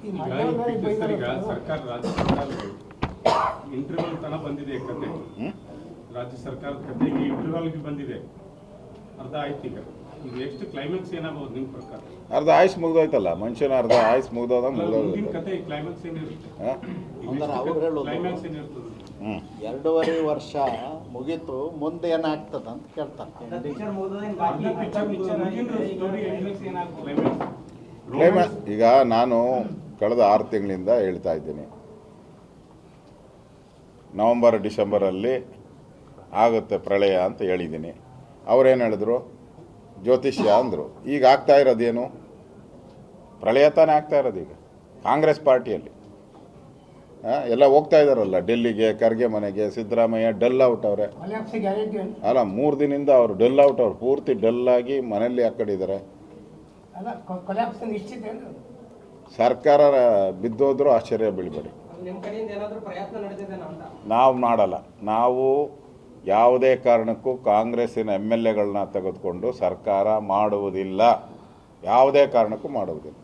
Sir, ಈಗ ಸರ್ಕಾರ ರಾಜ್ಯ ಸರ್ಕಾರ ಇಂಟರ್ವಲ್ ತನಕ ಬಂದಿದೆ ಕತೆ. ರಾಜ್ಯ ಸರ್ಕಾರದ ಕತೆಗೆ ಇಂಟರ್ವಲ್ಗೆ ಬಂದಿದೆ, ಅರ್ಧ ಆಯ್ತು. ಈಗ ನೆಕ್ಸ್ಟ್ ಕ್ಲೈಮ್ಯಾಕ್ಸ್ ಏನಾಗಬಹುದು ನಿಮ್ಮ ಪ್ರಕಾರ? ಅರ್ಧ ಆಯುಷ್ ಮುಗ್ದೋಯ್ತಲ್ಲ, ಮನುಷ್ಯನ ಅರ್ಧ ಆಯುಷ್ ಮುಗ್ದೋದ ಮುಂದಿನ ಕತೆ ಕ್ಲೈಮ್ಯಾಕ್ಸ್ ಏನಿರುತ್ತೆ? ಕ್ಲೈಮ್ಯಾಕ್ಸ್ ಏನಿರ್ತದೆ? 2.5 ವರ್ಷ ಮುಗೀತು, ಮುಂದೆ ಏನಾಗ್ತದೆ ಅಂತ ಕೇಳ್ತಾನೆ. ಈಗ ನಾನು ಕಳೆದ 6 ತಿಂಗಳಿಂದ ಹೇಳ್ತಾ ಇದ್ದೀನಿ, ನವಂಬರ್ ಡಿಸೆಂಬರಲ್ಲಿ ಆಗುತ್ತೆ ಪ್ರಳಯ ಅಂತ ಹೇಳಿದ್ದೀನಿ. ಅವರೇನು ಹೇಳಿದ್ರು? ಜ್ಯೋತಿಷ್ಯ ಅಂದರು. ಈಗ ಆಗ್ತಾ ಇರೋದೇನು? ಪ್ರಳಯ ತಾನೇ ಆಗ್ತಾ ಇರೋದು. ಈಗ ಕಾಂಗ್ರೆಸ್ ಪಾರ್ಟಿಯಲ್ಲಿ ಎಲ್ಲ ಹೋಗ್ತಾ ಇದ್ದಾರಲ್ಲ ಡೆಲ್ಲಿಗೆ, ಖರ್ಗೆ ಮನೆಗೆ. ಸಿದ್ದರಾಮಯ್ಯ ಡಲ್ ಔಟ್ ಅವರೇ ಅಲ್ಲ, 3 ದಿನದಿಂದ ಅವರು ಡಲ್ ಔಟ್, ಅವ್ರು ಪೂರ್ತಿ ಡಲ್ ಆಗಿ ಮನೆಯಲ್ಲಿ ಆ ಕಡೆ ಇದ್ದಾರೆ. ಸರ್ಕಾರ ಬಿದ್ದೋದ್ರೂ ಆಶ್ಚರ್ಯ ಬೀಳಬೇಡಿ. ನಾವು ಮಾಡಲ್ಲ. ನಾವು ಯಾವುದೇ ಕಾರಣಕ್ಕೂ ಕಾಂಗ್ರೆಸ್ಸಿನ MLAಗಳನ್ನ ತೆಗೆದುಕೊಂಡು ಸರ್ಕಾರ ಮಾಡುವುದಿಲ್ಲ, ಯಾವುದೇ ಕಾರಣಕ್ಕೂ ಮಾಡುವುದಿಲ್ಲ.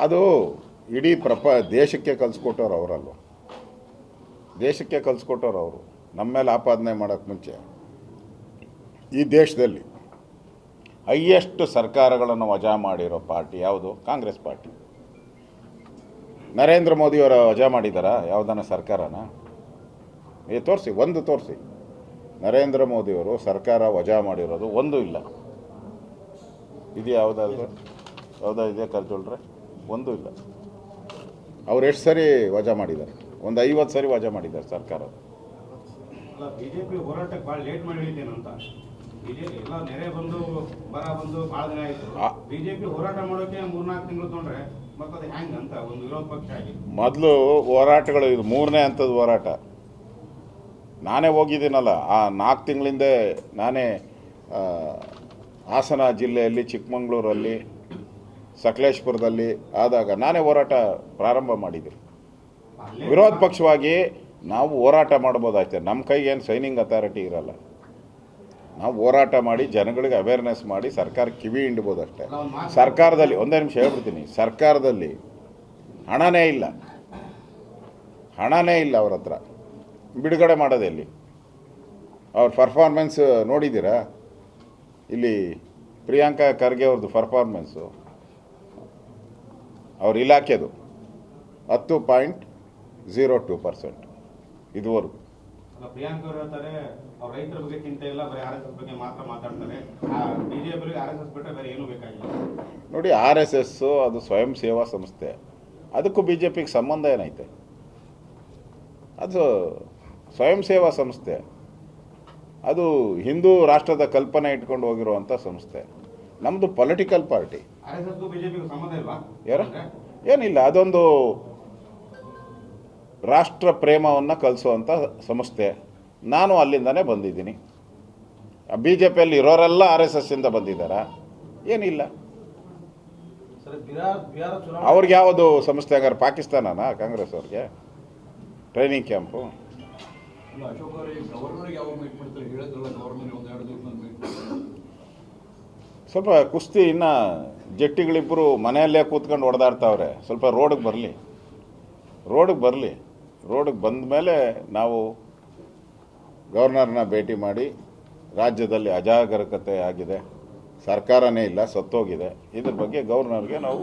ಅದು ಇಡೀ ದೇಶಕ್ಕೆ ಕಲಿಸ್ಕೊಟ್ಟವ್ರು ಅವರಲ್ವ, ದೇಶಕ್ಕೆ ಕಲಿಸ್ಕೊಟ್ಟವ್ರು ಅವರು. ನಮ್ಮ ಮೇಲೆ ಆಪಾದನೆ ಮಾಡೋಕ್ಕೆ ಮುಂಚೆ ಈ ದೇಶದಲ್ಲಿ ಹೈಯೆಸ್ಟ್ ಸರ್ಕಾರಗಳನ್ನು ವಜಾ ಮಾಡಿರೋ ಪಾರ್ಟಿ ಯಾವುದು? ಕಾಂಗ್ರೆಸ್ ಪಾರ್ಟಿ. ನರೇಂದ್ರ ಮೋದಿಯವರ ವಜಾ ಮಾಡಿದಾರಾ ಯಾವುದನ್ನ ಸರ್ಕಾರನ? ತೋರಿಸಿ, ಒಂದು ತೋರಿಸಿ. ನರೇಂದ್ರ ಮೋದಿಯವರು ಸರ್ಕಾರ ವಜಾ ಮಾಡಿರೋದು ಒಂದು ಇಲ್ಲ. ಇದು ಯಾವುದಾದ್ರು ಇದೆಯಾ ಕರ್ಜೋಳ್ರೆ? ಒಂದು ಇಲ್ಲ. ಅವ್ರು ಎಷ್ಟು ಸರಿ ವಜಾ ಮಾಡಿದ್ದಾರೆ? ಒಂದು 50 ಸರಿ ವಜಾ ಮಾಡಿದ್ದಾರೆ ಸರ್ಕಾರ. ಬಿಜೆಪಿ ಹೋರಾಟಕ್ಕೆ ಭಾಳ ಲೇಟ್ ಮಾಡಿದ್ದೇನು ಅಂತ. ಬಿಜೆಪಿ ಎಲ್ಲ ನೆರೆ ಬಂದು ಬರ ಬಂದು ಭಾಳ ದಿನ ಆಯಿತು. ಬಿಜೆಪಿ ಹೋರಾಟ ಮಾಡೋಕೆ 3-4 ತಿಂಗಳು ತೊಗೊಂಡ್ರೆ ಮತ್ತೆ ಅದು ಹ್ಯಾಂಗ್ ಅಂತ ಒಂದು ವಿರೋಧ ಪಕ್ಷ ಆಗಿ ಮೊದಲು ಹೋರಾಟಗಳು, ಇದು 3ನೇ ಹಂತದ ಹೋರಾಟ. ನಾನೇ ಹೋಗಿದ್ದೀನಲ್ಲ, ಆ 4 ತಿಂಗಳಿಂದ ನಾನೇ ಹಾಸನ ಜಿಲ್ಲೆಯಲ್ಲಿ, ಚಿಕ್ಕಮಗಳೂರಲ್ಲಿ, ಸಕಲೇಶ್ಪುರದಲ್ಲಿ ಆದಾಗ ನಾನೇ ಹೋರಾಟ ಪ್ರಾರಂಭ ಮಾಡಿದ್ದೆ. ವಿರೋಧ ಪಕ್ಷವಾಗಿ ನಾವು ಹೋರಾಟ ಮಾಡ್ಬೋದಾಯ್ತು. ನಮ್ಮ ಕೈಗೆ ಏನು ಸೈನಿಂಗ್ ಅಥಾರಿಟಿ ಇರಲ್ಲ. ನಾವು ಹೋರಾಟ ಮಾಡಿ ಜನಗಳಿಗೆ ಅವೇರ್ನೆಸ್ ಮಾಡಿ ಸರ್ಕಾರ ಕಿವಿ ಹಿಂಡ್ಬೋದಷ್ಟೇ. ಸರ್ಕಾರದಲ್ಲಿ ಒಂದೇ ನಿಮಿಷ ಹೇಳ್ಬಿಡ್ತೀನಿ, ಸರ್ಕಾರದಲ್ಲಿ ಹಣನೇ ಇಲ್ಲ, ಹಣನೇ ಇಲ್ಲ ಅವ್ರ ಹತ್ರ. ಬಿಡುಗಡೆ ಮಾಡೋದು ಎಲ್ಲಿ? ಅವ್ರ ಪರ್ಫಾರ್ಮೆನ್ಸ್ ನೋಡಿದ್ದೀರಾ? ಇಲ್ಲಿ ಪ್ರಿಯಾಂಕಾ ಖರ್ಗೆ ಅವ್ರದ್ದು ಪರ್ಫಾರ್ಮೆನ್ಸು, ಅವ್ರ ಇಲಾಖೆದು 10.02% ಇದುವರೆಗೂ. ಪ್ರಿಯಾಂಕಾ ಅವರು ಹೇಳ್ತಾರೆ ಅವ್ರು ರೈತರ ಬಗ್ಗೆ ಚಿಂತೆ ಇಲ್ಲ, ಬರೀ RSS ಬಗ್ಗೆ ಮಾತ್ರ ಮಾತಾಡ್ತಾರೆ. ಬಿಜೆಪಿ RSS ಬಿಟ್ಟರೆ ಬೇರೆ ಏನೂ ಬೇಕಾಗಿಲ್ಲ. ನೋಡಿ, RSS ಅದು ಸ್ವಯಂ ಸೇವಾ ಸಂಸ್ಥೆ, ಅದಕ್ಕೂ BJPಗೆ ಸಂಬಂಧ ಏನೈತೆ? ಅದು ಸ್ವಯಂ ಸೇವಾ ಸಂಸ್ಥೆ, ಅದು ಹಿಂದೂ ರಾಷ್ಟ್ರದ ಕಲ್ಪನೆ ಇಟ್ಕೊಂಡು ಹೋಗಿರುವಂಥ ಸಂಸ್ಥೆ. ನಮ್ಮದು ಪೊಲಿಟಿಕಲ್ ಪಾರ್ಟಿ. RSSಗೂ ಬಿಜೆಪಿಗೂ ಸಂಬಂಧ ಇಲ್ವಾ? ಯಾರ? ಏನಿಲ್ಲ, ಅದೊಂದು ರಾಷ್ಟ್ರ ಪ್ರೇಮವನ್ನು ಕಲಿಸುವಂಥ ಸಂಸ್ಥೆ. ನಾನು ಅಲ್ಲಿಂದನೇ ಬಂದಿದ್ದೀನಿ. BJPಯಲ್ಲಿ ಇರೋರೆಲ್ಲ RSSಯಿಂದ ಬಂದಿದ್ದಾರಾ? ಏನಿಲ್ಲ. ಅವ್ರಿಗೆ ಯಾವುದು ಸಂಸ್ಥೆ? ಹಂಗಾರೆ ಪಾಕಿಸ್ತಾನನಾ ಕಾಂಗ್ರೆಸ್ ಅವ್ರಿಗೆ ಟ್ರೈನಿಂಗ್ ಕ್ಯಾಂಪು? ಸ್ವಲ್ಪ ಕುಸ್ತಿ, ಇನ್ನು ಜಟ್ಟಿಗಳಿಬ್ಬರು ಮನೆಯಲ್ಲೇ ಕೂತ್ಕೊಂಡು ಹೊಡೆದಾಡ್ತಾವ್ರೆ. ಸ್ವಲ್ಪ ರೋಡಿಗೆ ಬರಲಿ, ರೋಡಿಗೆ ಬಂದ ಮೇಲೆ ನಾವು ಗವರ್ನರ್ನ ಭೇಟಿ ಮಾಡಿ, ರಾಜ್ಯದಲ್ಲಿ ಅಜಾಗರೂಕತೆ ಆಗಿದೆ, ಸರ್ಕಾರನೇ ಇಲ್ಲ, ಸತ್ತೋಗಿದೆ, ಇದ್ರ ಬಗ್ಗೆ ಗವರ್ನರ್ಗೆ ನಾವು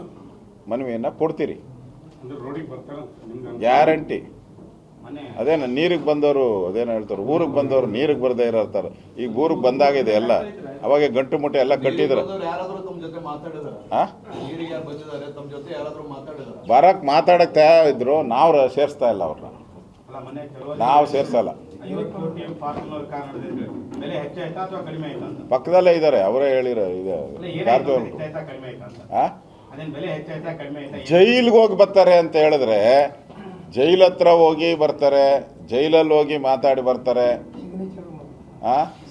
ಮನವಿಯನ್ನು ಕೊಡ್ತೀರಿ. ಗ್ಯಾರಂಟಿ. ಅದೇನು ನೀರಿಗೆ ಬಂದವರು ಅದೇನು ಹೇಳ್ತಾರೆ, ಊರಿಗೆ ಬಂದವರು ನೀರಿಗೆ ಬರದೇ ಇರ್ತಾರೆ. ಈಗ ಊರಿಗೆ ಬಂದಾಗಿದೆ ಎಲ್ಲ. ಅವಾಗ ಗಂಟು ಮುಟ್ಟೆ ಎಲ್ಲ ಕಟ್ಟಿದ್ರು. ಬರಕ್ಕೆ ಮಾತಾಡಕ್ಕೆ ತಯಾರಿದ್ರು, ನಾವು ಸೇರಿಸ್ತಾ ಇಲ್ಲ ಅವ್ರನ್ನ, ನಾವು ಸೇರ್ಸಲ್ಲ. ಪಕ್ಕದಲ್ಲೇ ಇದ್ದಾರೆ, ಅವರೇ ಹೇಳಿರೋ ಇದೆ. ಜೈಲಿಗೆ ಹೋಗಿ ಬರ್ತಾರೆ ಅಂತ ಹೇಳಿದ್ರೆ, ಜೈಲ್ ಹತ್ರ ಹೋಗಿ ಬರ್ತಾರೆ, ಜೈಲಲ್ಲಿ ಹೋಗಿ ಮಾತಾಡಿ ಬರ್ತಾರೆ,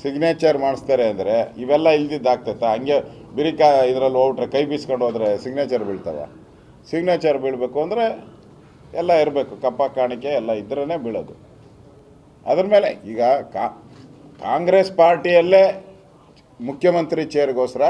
ಸಿಗ್ನೇಚರ್ ಮಾಡಿಸ್ತಾರೆ ಅಂದರೆ ಇವೆಲ್ಲ ಇಲ್ದಿದ್ದಾಗ್ತೈತಾ? ಹಂಗೆ ಬಿರಿಕ ಇದರಲ್ಲಿ ಹೋಗ್ಬಿಟ್ರೆ ಕೈ ಬೀಸ್ಕೊಂಡು ಹೋದರೆ ಸಿಗ್ನೇಚರ್ ಬೀಳ್ತವೆ. ಸಿಗ್ನೇಚರ್ ಬೀಳಬೇಕು ಅಂದರೆ ಎಲ್ಲ ಇರಬೇಕು, ಕಪ್ಪ ಕಾಣಿಕೆ ಎಲ್ಲ ಇದ್ರೇ ಬೀಳೋದು. ಅದ್ರ ಮೇಲೆ ಈಗ ಕಾಂಗ್ರೆಸ್ ಪಾರ್ಟಿಯಲ್ಲೇ ಮುಖ್ಯಮಂತ್ರಿ ಚೇರ್ಗೋಸ್ಕರ